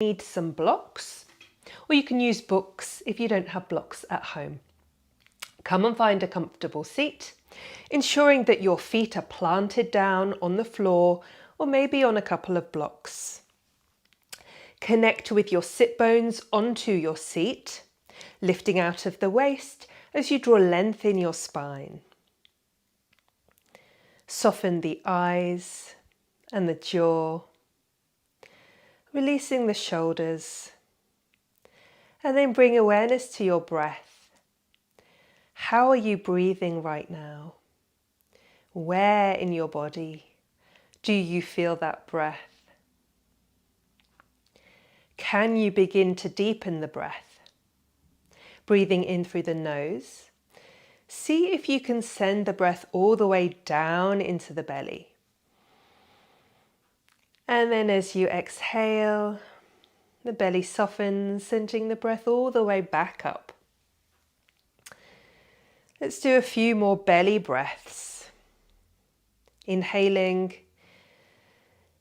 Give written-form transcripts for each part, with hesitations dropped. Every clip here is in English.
Need some blocks, or you can use books if you don't have blocks at home. Come and find a comfortable seat, ensuring that your feet are planted down on the floor or maybe on a couple of blocks. Connect with your sit bones onto your seat, lifting out of the waist as you draw length in your spine. Soften the eyes and the jaw, releasing the shoulders, and then bring awareness to your breath. How are you breathing right now? Where in your body do you feel that breath? Can you begin to deepen the breath? Breathing in through the nose. See if you can send the breath all the way down into the belly. And then as you exhale, the belly softens, sending the breath all the way back up. Let's do a few more belly breaths. Inhaling,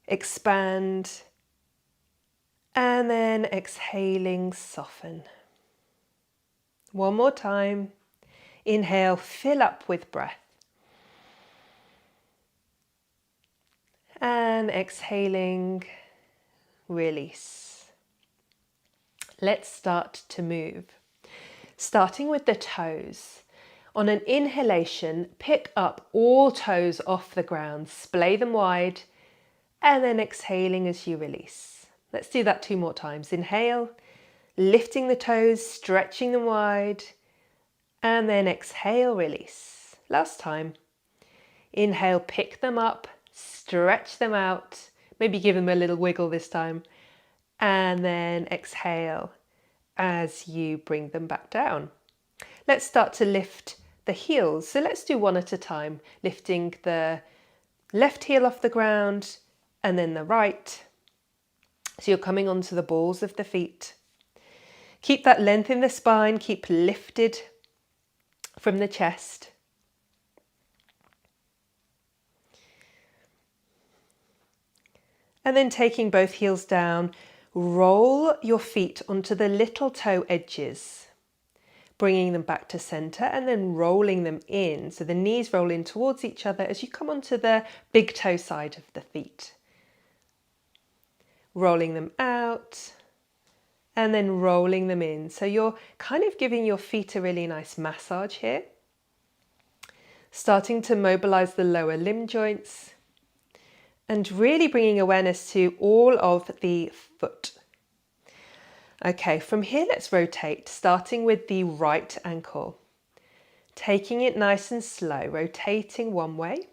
expand, and then exhaling, soften. One more time. Inhale, fill up with breath. And exhaling, release. Let's start to move. Starting with the toes. On an inhalation, pick up all toes off the ground, splay them wide, and then exhaling as you release. Let's do that 2 more times. Inhale, lifting the toes, stretching them wide, and then exhale, release. Last time. Inhale, pick them up, stretch them out, maybe give them a little wiggle this time, and then exhale as you bring them back down. Let's start to lift the heels. So let's do one at a time, lifting the left heel off the ground and then the right. So you're coming onto the balls of the feet. Keep that length in the spine, keep lifted from the chest. And then taking both heels down, roll your feet onto the little toe edges, bringing them back to center and then rolling them in. So the knees roll in towards each other as you come onto the big toe side of the feet. Rolling them out and then rolling them in. So you're kind of giving your feet a really nice massage here. Starting to mobilize the lower limb joints and really bringing awareness to all of the foot. Okay, from here let's rotate, starting with the right ankle. Taking it nice and slow, rotating one way,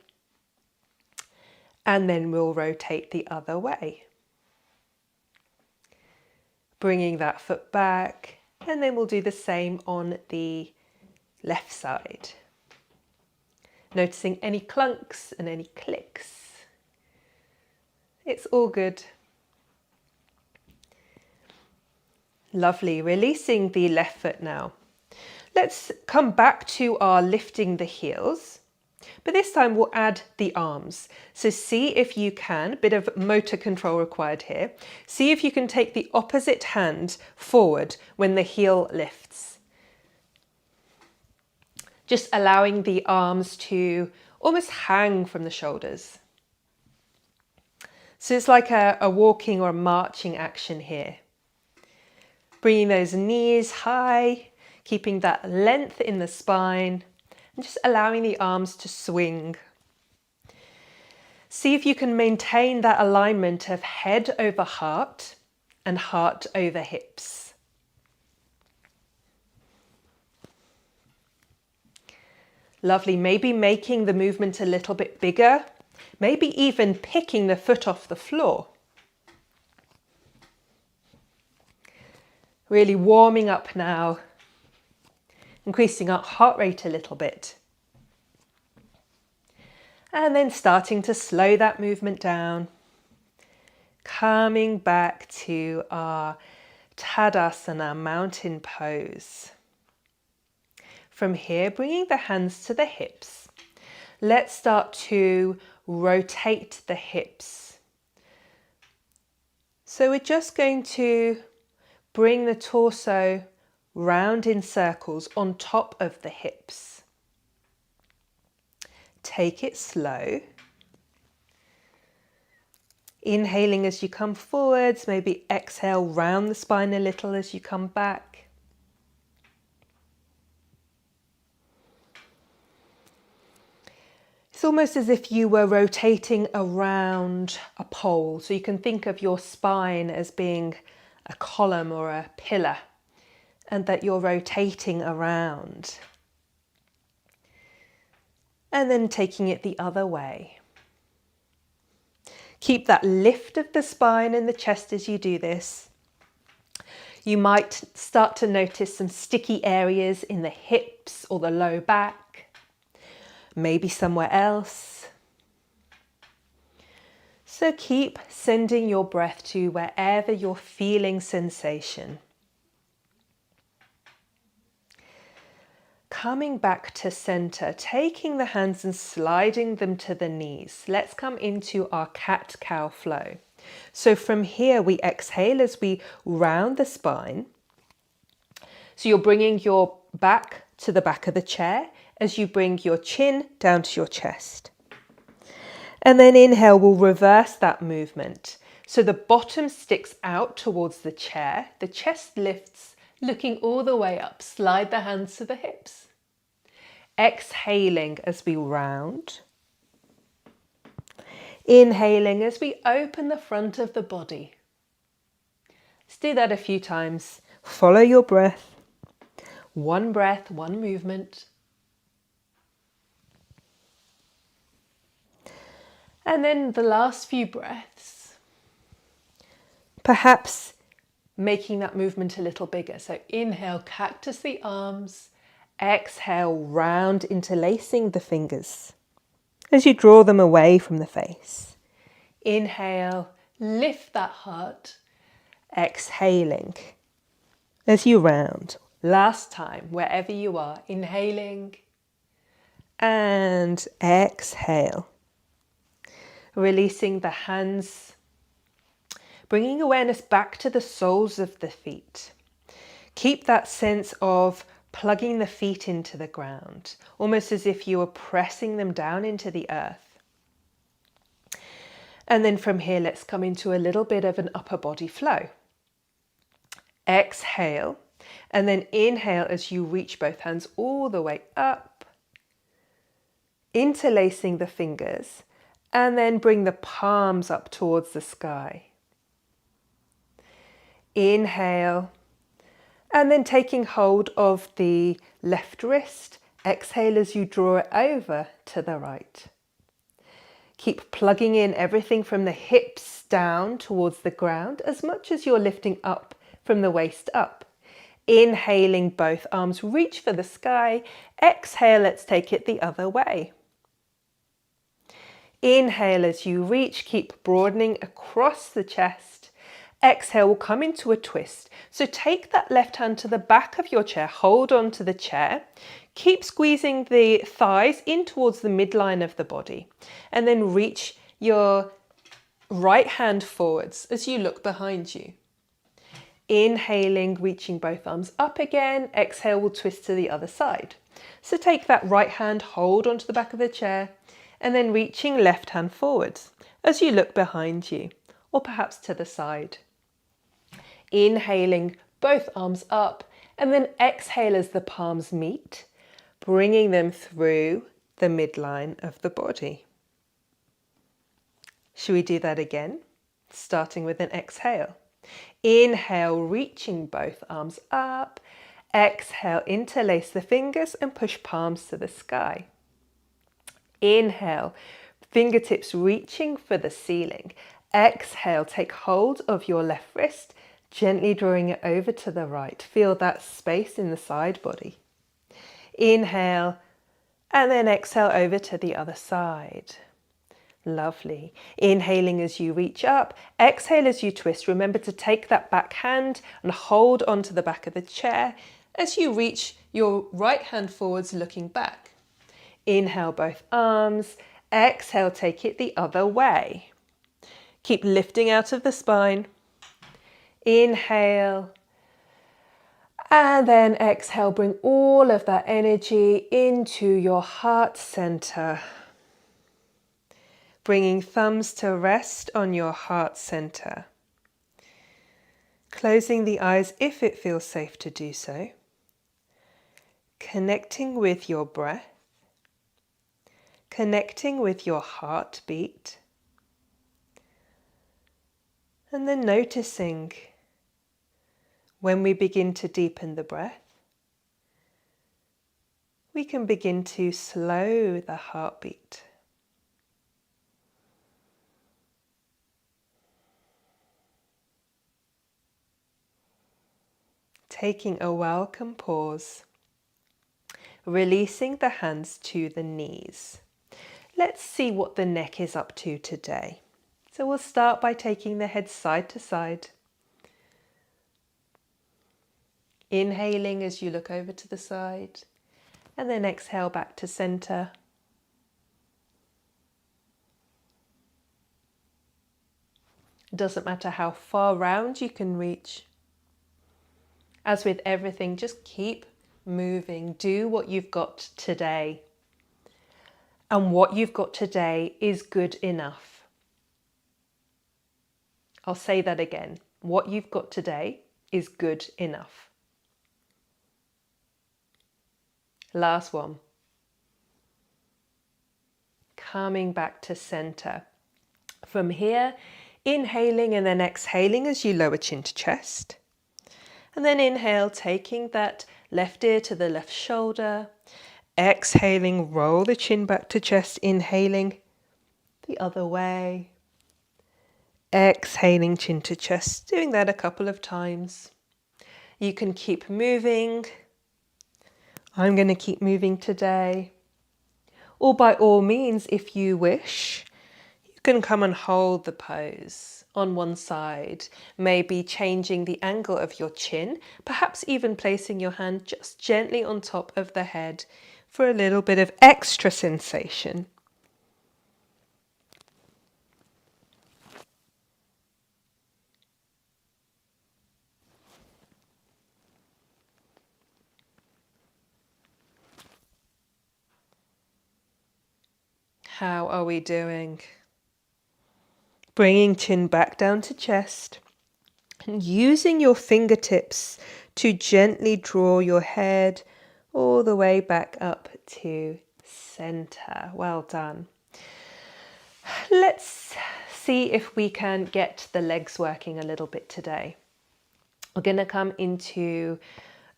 and then we'll rotate the other way. Bringing that foot back, and then we'll do the same on the left side. Noticing any clunks and any clicks. It's all good. Lovely, releasing the left foot now. Let's come back to our lifting the heels, but this time we'll add the arms. So see if you can, a bit of motor control required here. See if you can take the opposite hand forward when the heel lifts. Just allowing the arms to almost hang from the shoulders. So it's like a walking or a marching action here. Bringing those knees high, keeping that length in the spine, and just allowing the arms to swing. See if you can maintain that alignment of head over heart and heart over hips. Lovely, maybe making the movement a little bit bigger, maybe even picking the foot off the floor. Really warming up now, increasing our heart rate a little bit. And then starting to slow that movement down, coming back to our Tadasana, mountain pose. From here, bringing the hands to the hips. Let's start to rotate the hips. So we're just going to bring the torso round in circles on top of the hips. Take it slow. Inhaling as you come forwards, maybe exhale round the spine a little as you come back. It's almost as if you were rotating around a pole. So you can think of your spine as being a column or a pillar, and that you're rotating around. And then taking it the other way. Keep that lift of the spine and the chest as you do this. You might start to notice some sticky areas in the hips or the low back, maybe somewhere else. So keep sending your breath to wherever you're feeling sensation. Coming back to center, taking the hands and sliding them to the knees. Let's come into our cat-cow flow. So from here we exhale as we round the spine. So you're bringing your back to the back of the chair as you bring your chin down to your chest. And then inhale, we'll reverse that movement. So the bottom sticks out towards the chair, the chest lifts, looking all the way up. Slide the hands to the hips. Exhaling as we round. Inhaling as we open the front of the body. Let's do that a few times. Follow your breath. One breath, one movement. And then the last few breaths, perhaps making that movement a little bigger. So inhale, cactus the arms. Exhale, round, interlacing the fingers as you draw them away from the face. Inhale, lift that heart. Exhaling as you round. Last time, wherever you are, inhaling and exhale. Releasing the hands, bringing awareness back to the soles of the feet. Keep that sense of plugging the feet into the ground, almost as if you were pressing them down into the earth. And then from here, let's come into a little bit of an upper body flow. Exhale, and then inhale as you reach both hands all the way up, interlacing the fingers, and then bring the palms up towards the sky. Inhale. And then taking hold of the left wrist, exhale as you draw it over to the right. Keep plugging in everything from the hips down towards the ground as much as you're lifting up from the waist up. Inhaling, both arms reach for the sky. Exhale, let's take it the other way. Inhale as you reach, keep broadening across the chest. Exhale, we'll come into a twist. So take that left hand to the back of your chair, hold on to the chair, keep squeezing the thighs in towards the midline of the body, and then reach your right hand forwards as you look behind you. Inhaling, reaching both arms up again. Exhale, we'll twist to the other side. So take that right hand, hold onto the back of the chair, and then reaching left hand forwards as you look behind you, or perhaps to the side. Inhaling, both arms up, and then exhale as the palms meet, bringing them through the midline of the body. Should we do that again? Starting with an exhale. Inhale, reaching both arms up. Exhale, interlace the fingers and push palms to the sky. Inhale, fingertips reaching for the ceiling. Exhale, take hold of your left wrist, gently drawing it over to the right. Feel that space in the side body. Inhale, and then exhale over to the other side. Lovely. Inhaling as you reach up. Exhale as you twist. Remember to take that back hand and hold onto the back of the chair as you reach your right hand forwards, looking back. Inhale, both arms. Exhale, take it the other way. Keep lifting out of the spine. Inhale. And then exhale, bring all of that energy into your heart center. Bringing thumbs to rest on your heart center. Closing the eyes if it feels safe to do so. Connecting with your breath. Connecting with your heartbeat. And then noticing when we begin to deepen the breath, we can begin to slow the heartbeat. Taking a welcome pause, releasing the hands to the knees. Let's see what the neck is up to today. So we'll start by taking the head side to side. Inhaling as you look over to the side, and then exhale back to center. Doesn't matter how far round you can reach. As with everything, just keep moving. Do what you've got today. And what you've got today is good enough. I'll say that again. What you've got today is good enough. Last one. Coming back to center. From here, inhaling and then exhaling as you lower chin to chest. And then inhale, taking that left ear to the left shoulder. Exhaling, roll the chin back to chest. Inhaling the other way. Exhaling, chin to chest. Doing that a couple of times. You can keep moving. I'm going to keep moving today. Or by all means, if you wish, you can come and hold the pose on one side, maybe changing the angle of your chin, perhaps even placing your hand just gently on top of the head for a little bit of extra sensation. How are we doing? Bringing chin back down to chest and using your fingertips to gently draw your head all the way back up to center. Well done. Let's see if we can get the legs working a little bit today. We're going to come into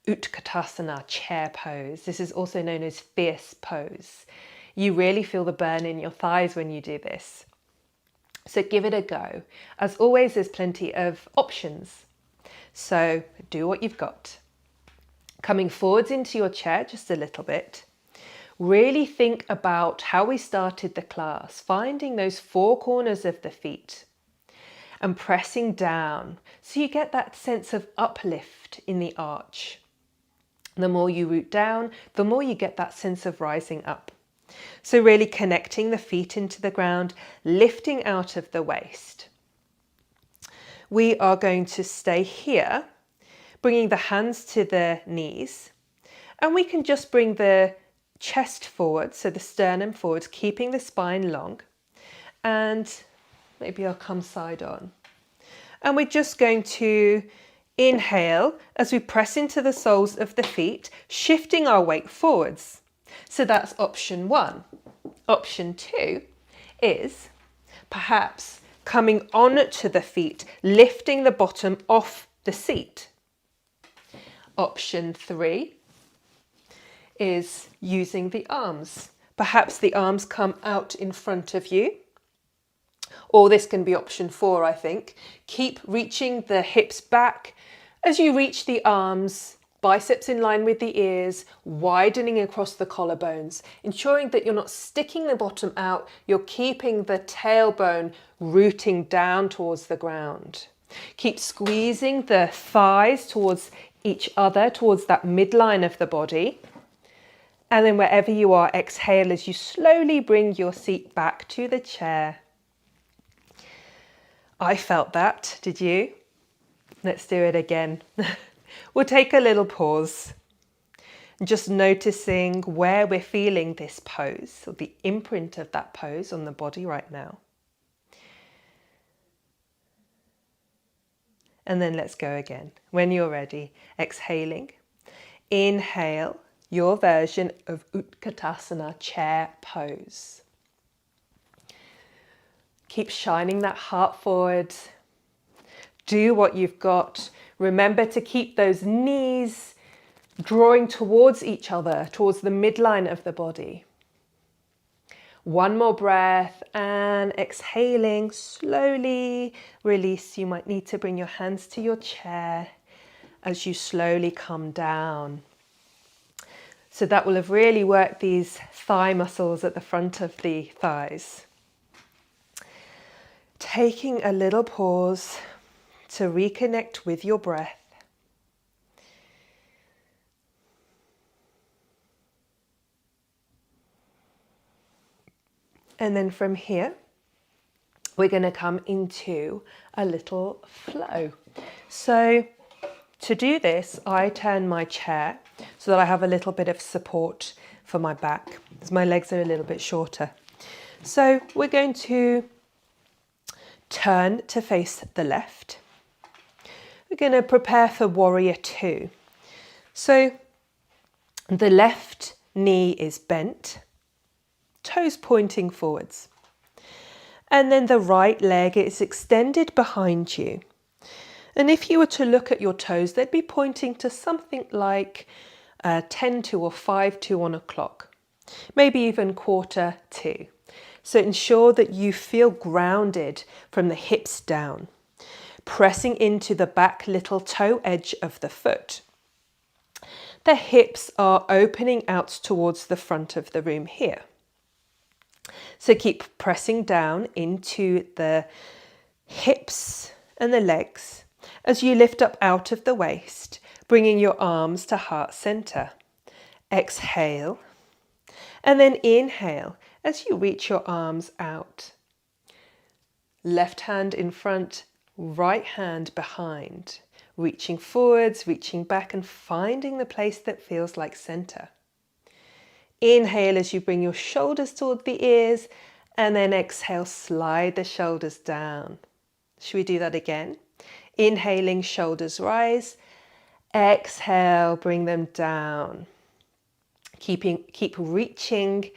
Utkatasana, chair pose. This is also known as fierce pose. You really feel the burn in your thighs when you do this. So give it a go. As always, there's plenty of options. So do what you've got. Coming forwards into your chair just a little bit. Really think about how we started the class, finding those four corners of the feet and pressing down so you get that sense of uplift in the arch. The more you root down, the more you get that sense of rising up. So really connecting the feet into the ground, lifting out of the waist. We are going to stay here, bringing the hands to the knees, and we can just bring the chest forward, so the sternum forwards, keeping the spine long, and maybe I'll come side on. And we're just going to inhale as we press into the soles of the feet, shifting our weight forwards. So that's option one. Option two is perhaps coming on to the feet, lifting the bottom off the seat. Option three is using the arms. Perhaps the arms come out in front of you. Or this can be option four, I think. Keep reaching the hips back as you reach the arms, biceps in line with the ears, widening across the collarbones, ensuring that you're not sticking the bottom out, you're keeping the tailbone rooting down towards the ground. Keep squeezing the thighs towards each other, towards that midline of the body. And then wherever you are, exhale as you slowly bring your seat back to the chair. I felt that, did you? Let's do it again. We'll take a little pause. Just noticing where we're feeling this pose, or the imprint of that pose on the body right now. And then let's go again. When you're ready, exhaling. Inhale your version of Utkatasana, chair pose. Keep shining that heart forward. Do what you've got. Remember to keep those knees drawing towards each other, towards the midline of the body. One more breath and exhaling, slowly release. You might need to bring your hands to your chair as you slowly come down. So that will have really worked these thigh muscles at the front of the thighs. Taking a little pause to reconnect with your breath. And then from here, we're going to come into a little flow. So to do this, I turn my chair so that I have a little bit of support for my back, because my legs are a little bit shorter. So we're going to turn to face the left. We're going to prepare for warrior two. So the left knee is bent, toes pointing forwards. And then the right leg is extended behind you. And if you were to look at your toes, they'd be pointing to something like 10 to or 5 to on a clock, maybe even quarter to. So ensure that you feel grounded from the hips down, pressing into the back little toe edge of the foot. The hips are opening out towards the front of the room here. So keep pressing down into the hips and the legs as you lift up out of the waist, bringing your arms to heart center. Exhale, and then inhale as you reach your arms out. Left hand in front, right hand behind, reaching forwards, reaching back, and finding the place that feels like center. Inhale as you bring your shoulders toward the ears, and then exhale, slide the shoulders down. Should we do that again? Inhaling, shoulders rise. Exhale, bring them down. Keep reaching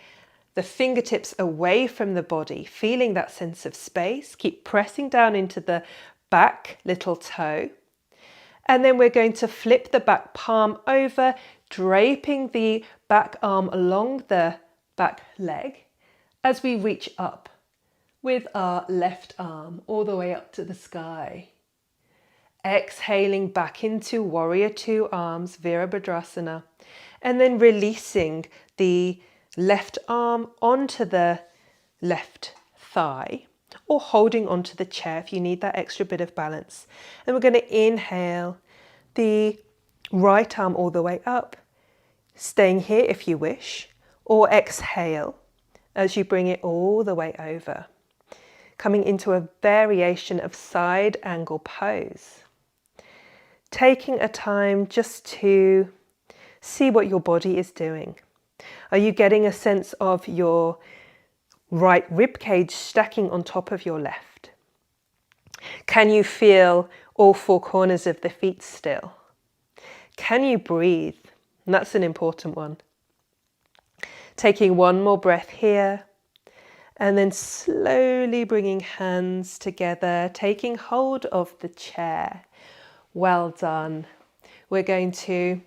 the fingertips away from the body, feeling that sense of space. Keep pressing down into the back little toe. And then we're going to flip the back palm over, draping the back arm along the back leg as we reach up with our left arm all the way up to the sky. Exhaling back into warrior two arms, Virabhadrasana, and then releasing the left arm onto the left thigh, or holding onto the chair if you need that extra bit of balance. And we're going to inhale the right arm all the way up, staying here if you wish, or exhale as you bring it all the way over, coming into a variation of side angle pose. Taking a time just to see what your body is doing. Are you getting a sense of your right rib cage stacking on top of your left? Can you feel all four corners of the feet still? Can you breathe? And that's an important one. Taking one more breath here, and then slowly bringing hands together, taking hold of the chair. Well done. We're going to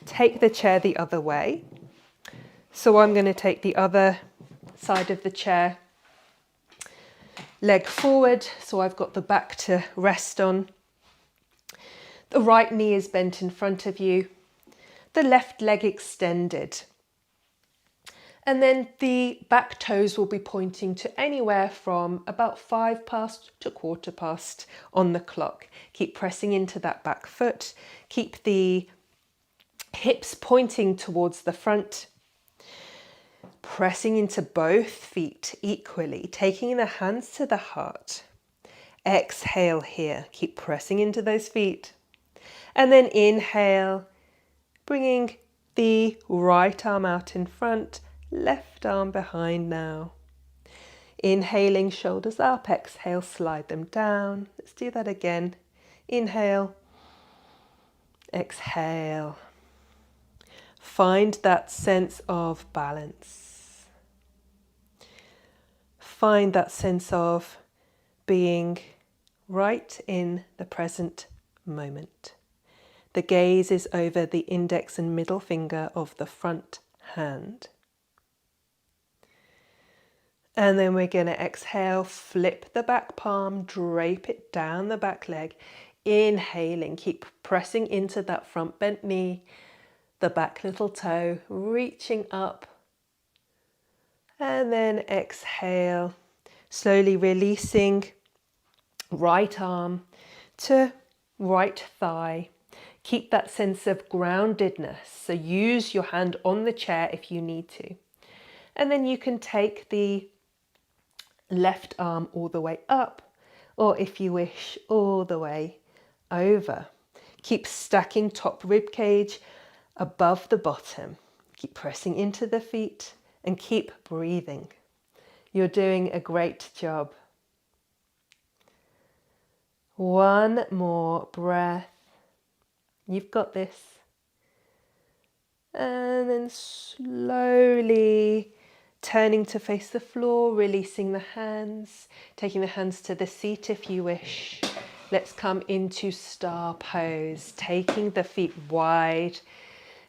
take the chair the other way. So I'm going to take the other side of the chair, leg forward, so I've got the back to rest on. The right knee is bent in front of you, the left leg extended. And then the back toes will be pointing to anywhere from about 5 past to quarter past on the clock. Keep pressing into that back foot. Keep the hips pointing towards the front. Pressing into both feet equally, taking the hands to the heart. Exhale here. Keep pressing into those feet. And then inhale, bringing the right arm out in front, left arm behind now. Inhaling, shoulders up. Exhale, slide them down. Let's do that again. Inhale. Exhale. Find that sense of balance. Find that sense of being right in the present moment. The gaze is over the index and middle finger of the front hand. And then we're going to exhale, flip the back palm, drape it down the back leg. Inhaling, keep pressing into that front bent knee, the back little toe, reaching up. And then exhale, slowly releasing right arm to right thigh. Keep that sense of groundedness. So use your hand on the chair if you need to. And then you can take the left arm all the way up, or if you wish, all the way over. Keep stacking top rib cage above the bottom. Keep pressing into the feet and keep breathing. You're doing a great job. One more breath. You've got this. And then slowly turning to face the floor, releasing the hands, taking the hands to the seat if you wish. Let's come into star pose, taking the feet wide,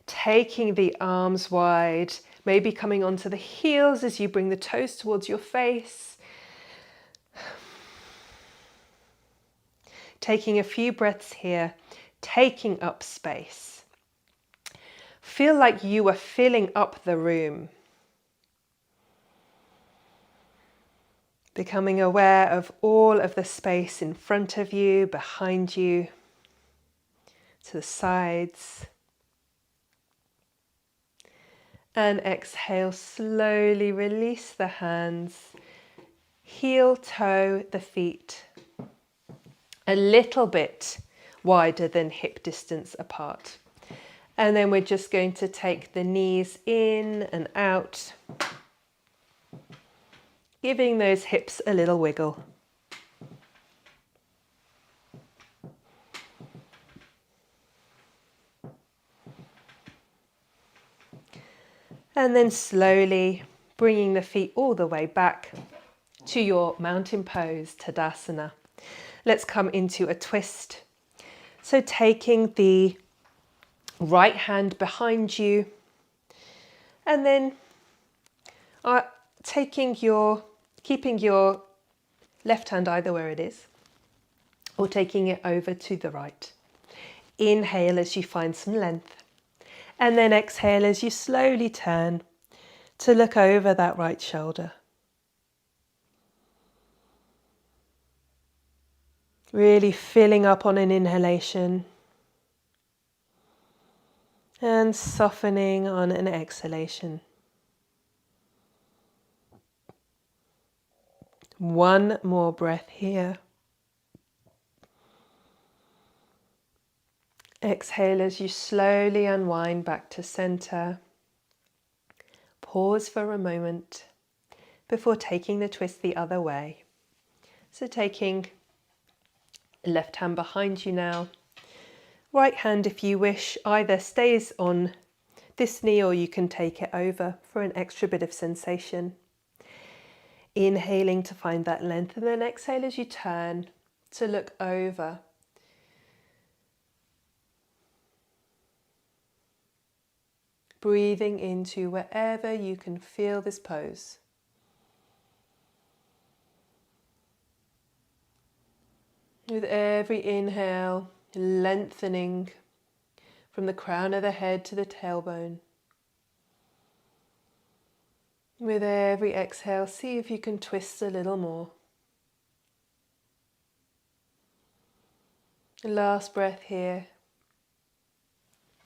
taking the arms wide, maybe coming onto the heels as you bring the toes towards your face. Taking a few breaths here, taking up space. Feel like you are filling up the room. Becoming aware of all of the space in front of you, behind you, to the sides. And exhale, slowly release the hands, heel, toe, the feet a little bit wider than hip distance apart. And then we're just going to take the knees in and out, giving those hips a little wiggle. And then slowly bringing the feet all the way back to your mountain pose, Tadasana. Let's come into a twist. So taking the right hand behind you and then keeping your left hand either where it is or taking it over to the right. Inhale as you find some length. And then exhale as you slowly turn to look over that right shoulder. Really filling up on an inhalation and softening on an exhalation. One more breath here. Exhale as you slowly unwind back to center. Pause for a moment before taking the twist the other way. So taking left hand behind you now. Right hand, if you wish, either stays on this knee or you can take it over for an extra bit of sensation. Inhaling to find that length and then exhale as you turn to look over. Breathing into wherever you can feel this pose. With every inhale, lengthening from the crown of the head to the tailbone. With every exhale, see if you can twist a little more. Last breath here.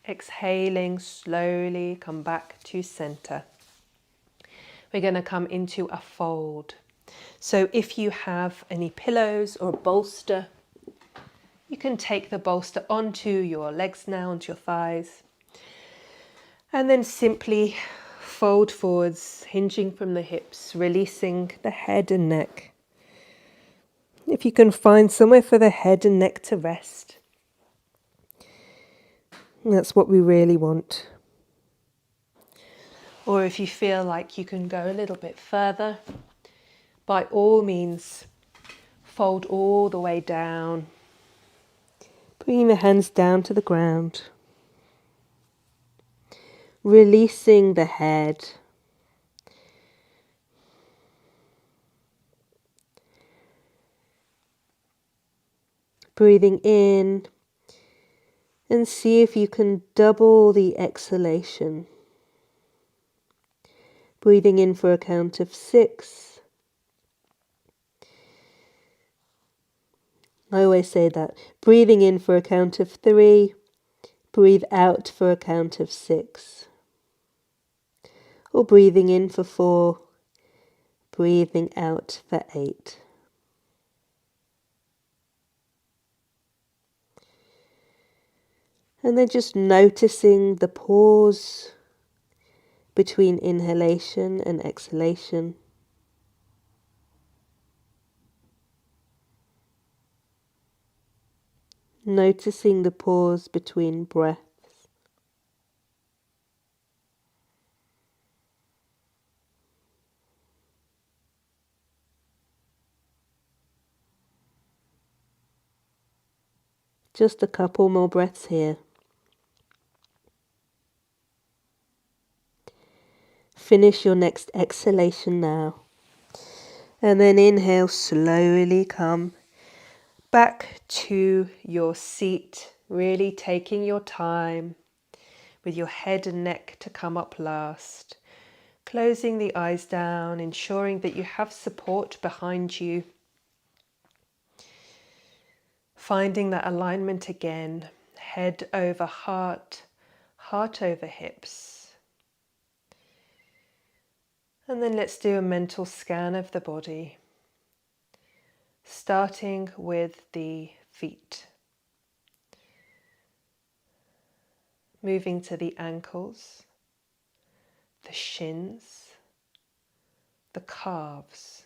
Exhaling slowly, come back to center. We're going to come into a fold. So if you have any pillows or a bolster, you can take the bolster onto your legs now, onto your thighs, and then simply fold forwards, hinging from the hips, releasing the head and neck. If you can find somewhere for the head and neck to rest, that's what we really want. Or if you feel like you can go a little bit further, by all means, fold all the way down, bringing the hands down to the ground, releasing the head, breathing in, and see if you can double the exhalation. Breathing in for a count of 6. I always say that. Breathing in for a count of 3. Breathe out for a count of 6. Or breathing in for 4. Breathing out for 8. And then just noticing the pause between inhalation and exhalation. Noticing the pause between breaths. Just a couple more breaths here. Finish your next exhalation now. And then inhale, slowly come back to your seat, really taking your time with your head and neck to come up last. Closing the eyes down, ensuring that you have support behind you. Finding that alignment again, head over heart, heart over hips. And then let's do a mental scan of the body, starting with the feet. Moving to the ankles, the shins, the calves.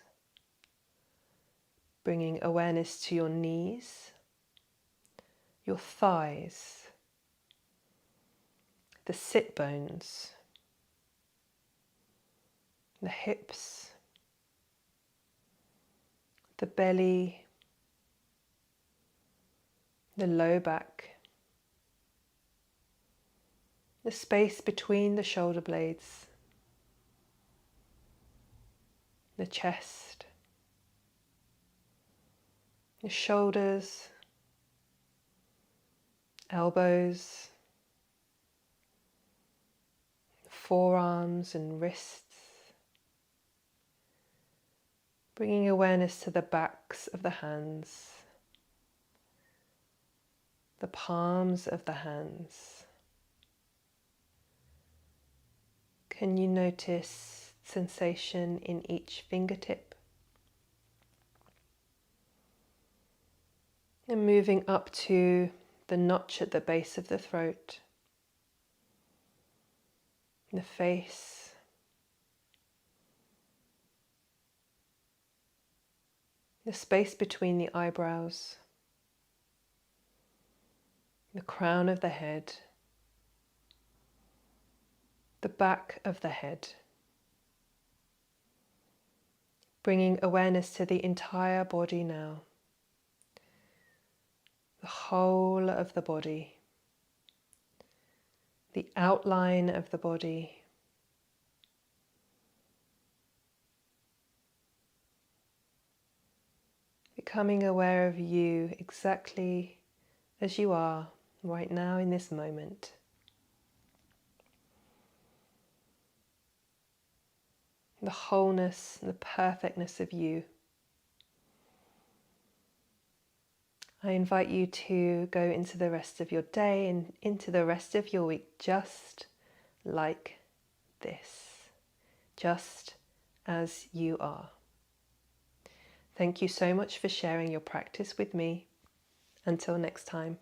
Bringing awareness to your knees, your thighs, the sit bones, the hips, the belly, the low back, the space between the shoulder blades, the chest, the shoulders, elbows, forearms and wrists. Bringing awareness to the backs of the hands, the palms of the hands. Can you notice sensation in each fingertip? And moving up to the notch at the base of the throat, the face, the space between the eyebrows, the crown of the head, the back of the head. Bringing awareness to the entire body now, the whole of the body, the outline of the body, becoming aware of you exactly as you are right now in this moment. The wholeness and the perfectness of you. I invite you to go into the rest of your day and into the rest of your week just like this, just as you are. Thank you so much for sharing your practice with me. Until next time.